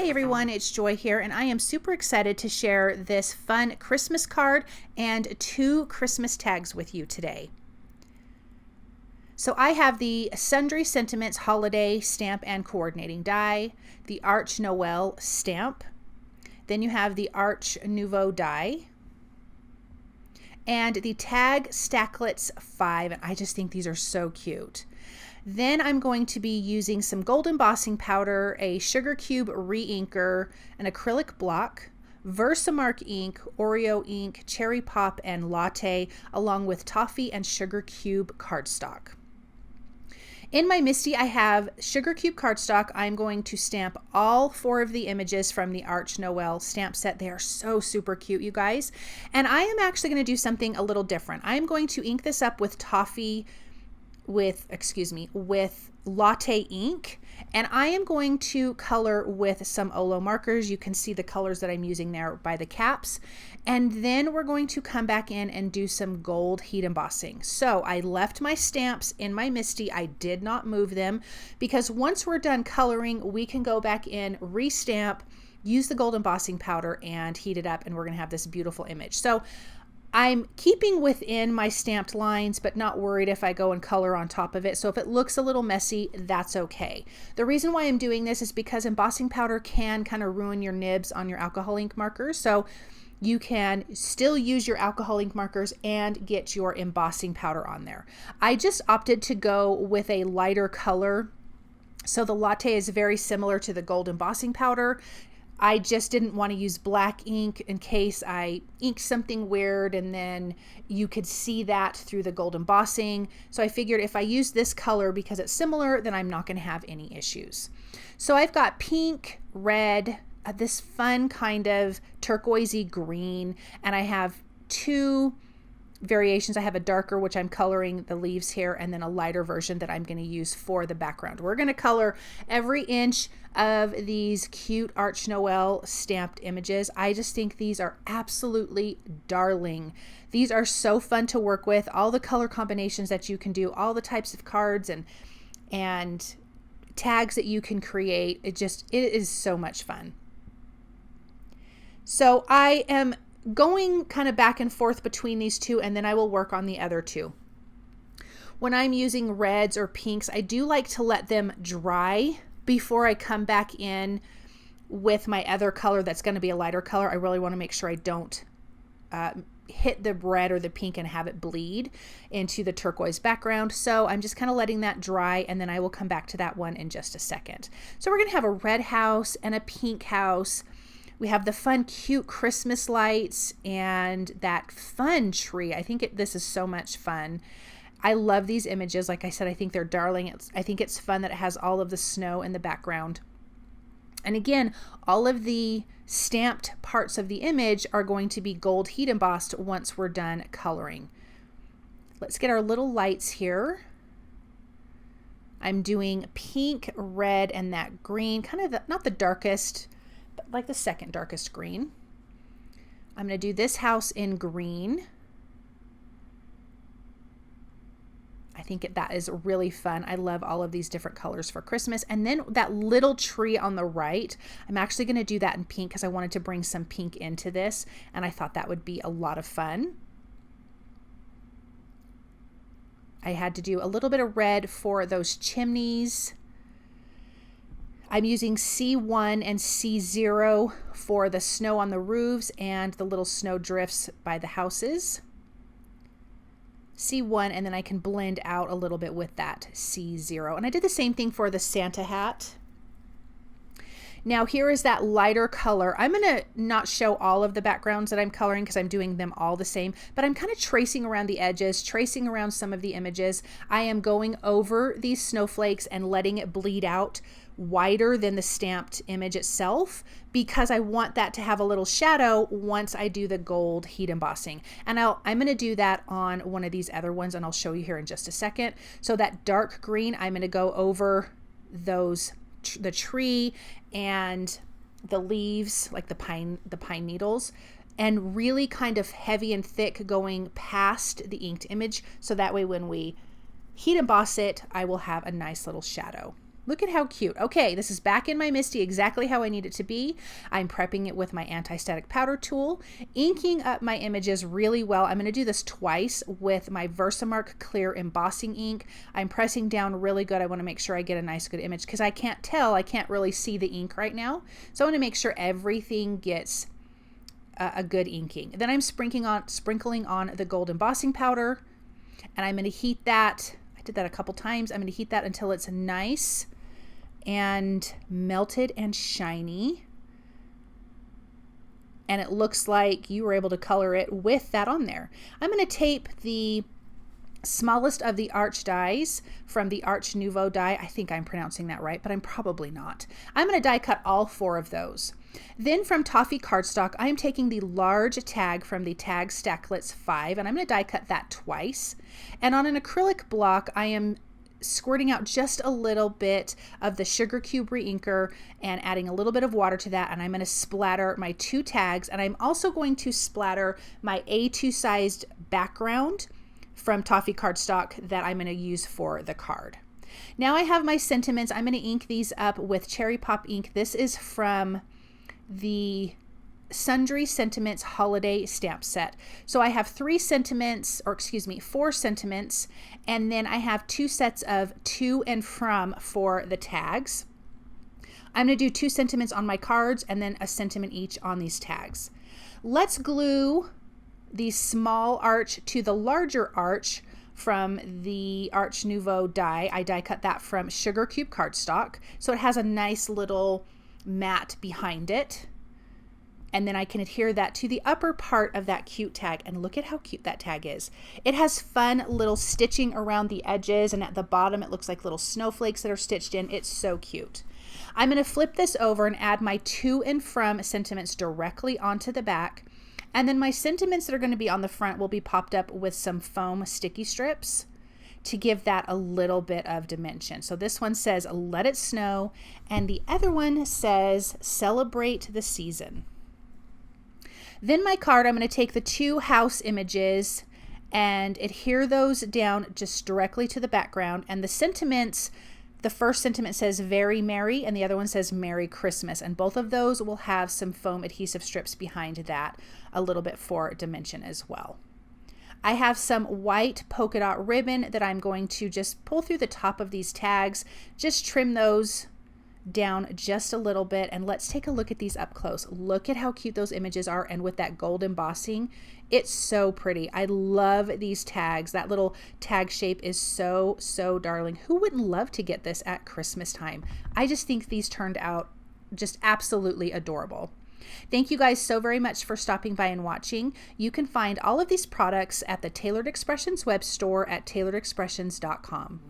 Hey everyone, it's Joy here, and I am super excited to share this fun Christmas card and 2 Christmas tags with you today. So I have the Sundry Sentiments Holiday Stamp and Coordinating Die, the Arch Noel stamp, then you have the Arch Nouveau die, and the Tag Stacklets 5, and I just think these are so cute. Then I'm going to be using some gold embossing powder, a sugar cube re-inker, an acrylic block, VersaMark ink, Oreo ink, cherry pop, and latte, along with toffee and sugar cube cardstock. In my Misti, I have sugar cube cardstock. I'm going to stamp all 4 of the images from the Arch Noel stamp set. They are so super cute, you guys. And I am actually going to do something a little different. I am going to ink this up with with Latte ink, and I am going to color with some Olo markers. You can see the colors that I'm using there by the caps, and then we're going to come back in and do some gold heat embossing. So I left my stamps in my Misti. I did not move them because once we're done coloring, we can go back in, restamp, use the gold embossing powder, and heat it up, and we're going to have this beautiful image. So I'm keeping within my stamped lines, but not worried if I go and color on top of it. So if it looks a little messy, that's okay. The reason why I'm doing this is because embossing powder can kind of ruin your nibs on your alcohol ink markers. So you can still use your alcohol ink markers and get your embossing powder on there. I just opted to go with a lighter color. So the latte is very similar to the gold embossing powder. I just didn't want to use black ink in case I inked something weird and then you could see that through the gold embossing. So I figured if I use this color because it's similar, then I'm not going to have any issues. So I've got pink, red, this fun kind of turquoisey green, and I have 2 variations. I have a darker, which I'm coloring the leaves here, and then a lighter version that I'm going to use for the background. We're going to color every inch of these cute Arch Noel stamped images. I just think these are absolutely darling. These are so fun to work with. All the color combinations that you can do, all the types of cards and tags that you can create. It is so much fun. So I am going kind of back and forth between these 2, and then I will work on the other 2. When I'm using reds or pinks, I do like to let them dry before I come back in with my other color that's going to be a lighter color. I really want to make sure I don't hit the red or the pink and have it bleed into the turquoise background. So I'm just kind of letting that dry, and then I will come back to that one in just a second. So we're going to have a red house and a pink house. We have the fun, cute Christmas lights and that fun tree. I think this is so much fun. I love these images. Like I said, I think they're darling. I think it's fun that it has all of the snow in the background. And again, all of the stamped parts of the image are going to be gold heat embossed once we're done coloring. Let's get our little lights here. I'm doing pink, red, and that green, kind of not the darkest, but like the second darkest green. I'm going to do this house in green. I think that is really fun. I love all of these different colors for Christmas. And then that little tree on the right, I'm actually going to do that in pink because I wanted to bring some pink into this, and I thought that would be a lot of fun. I had to do a little bit of red for those chimneys. I'm using C1 and C0 for the snow on the roofs and the little snow drifts by the houses. C1, and then I can blend out a little bit with that C0. And I did the same thing for the Santa hat. Now here is that lighter color. I'm going to not show all of the backgrounds that I'm coloring because I'm doing them all the same, but I'm kind of tracing around the edges, tracing around some of the images. I am going over these snowflakes and letting it bleed out wider than the stamped image itself because I want that to have a little shadow once I do the gold heat embossing. And I'm going to do that on one of these other ones, and I'll show you here in just a second. So that dark green, I'm going to go over the tree and the leaves, like the pine needles, and really kind of heavy and thick going past the inked image. So that way when we heat emboss it, I will have a nice little shadow. Look at how cute. Okay, this is back in my Misti exactly how I need it to be. I'm prepping it with my anti-static powder tool, inking up my images really well. I'm going to do this twice with my VersaMark clear embossing ink. I'm pressing down really good. I want to make sure I get a nice good image because I can't tell, I can't really see the ink right now. So I want to make sure everything gets a good inking. Then I'm sprinkling on the gold embossing powder, and I'm going to heat that. I did that a couple times. I'm going to heat that until it's nice and melted and shiny, and it looks like you were able to color it with that on there. I'm going to tape the smallest of the Arch dies from the Arch Nouveau die. I think I'm pronouncing that right, but I'm probably not. I'm going to die cut all 4 of those. Then from Toffee Cardstock, I am taking the large tag from the Tag Stacklets 5, and I'm going to die cut that twice. And on an acrylic block, I am squirting out just a little bit of the sugar cube reinker and adding a little bit of water to that, and I'm going to splatter my 2 tags, and I'm also going to splatter my A2 sized background from Toffee Cardstock that I'm going to use for the card. Now I have my sentiments. I'm going to ink these up with Cherry Pop ink. This is from the Sundry Sentiments Holiday Stamp Set. So I have 4 sentiments, and then I have 2 sets of to and from for the tags. I'm going to do 2 sentiments on my cards and then a sentiment each on these tags. Let's glue the small arch to the larger arch from the Arch Nouveau die. I die cut that from Sugar Cube Cardstock, so it has a nice little mat behind it. And then I can adhere that to the upper part of that cute tag. And look at how cute that tag is. It has fun little stitching around the edges, and at the bottom it looks like little snowflakes that are stitched in. It's so cute. I'm going to flip this over and add my to and from sentiments directly onto the back. And then my sentiments that are going to be on the front will be popped up with some foam sticky strips to give that a little bit of dimension. So this one says, "Let it snow," and the other one says, "Celebrate the season." Then my card, I'm going to take the 2 house images and adhere those down just directly to the background. And the sentiments, the first sentiment says "Very Merry," and the other one says "Merry Christmas." And both of those will have some foam adhesive strips behind that, a little bit for dimension as well. I have some white polka dot ribbon that I'm going to just pull through the top of these tags, just trim those down just a little bit, and let's take a look at these up close. Look at how cute those images are, and with that gold embossing, it's so pretty. I love these tags. That little tag shape is so darling. Who wouldn't love to get this at Christmas time? I just think these turned out just absolutely adorable. Thank you guys so very much for stopping by and watching. You can find all of these products at the Tailored Expressions web store at tailoredexpressions.com.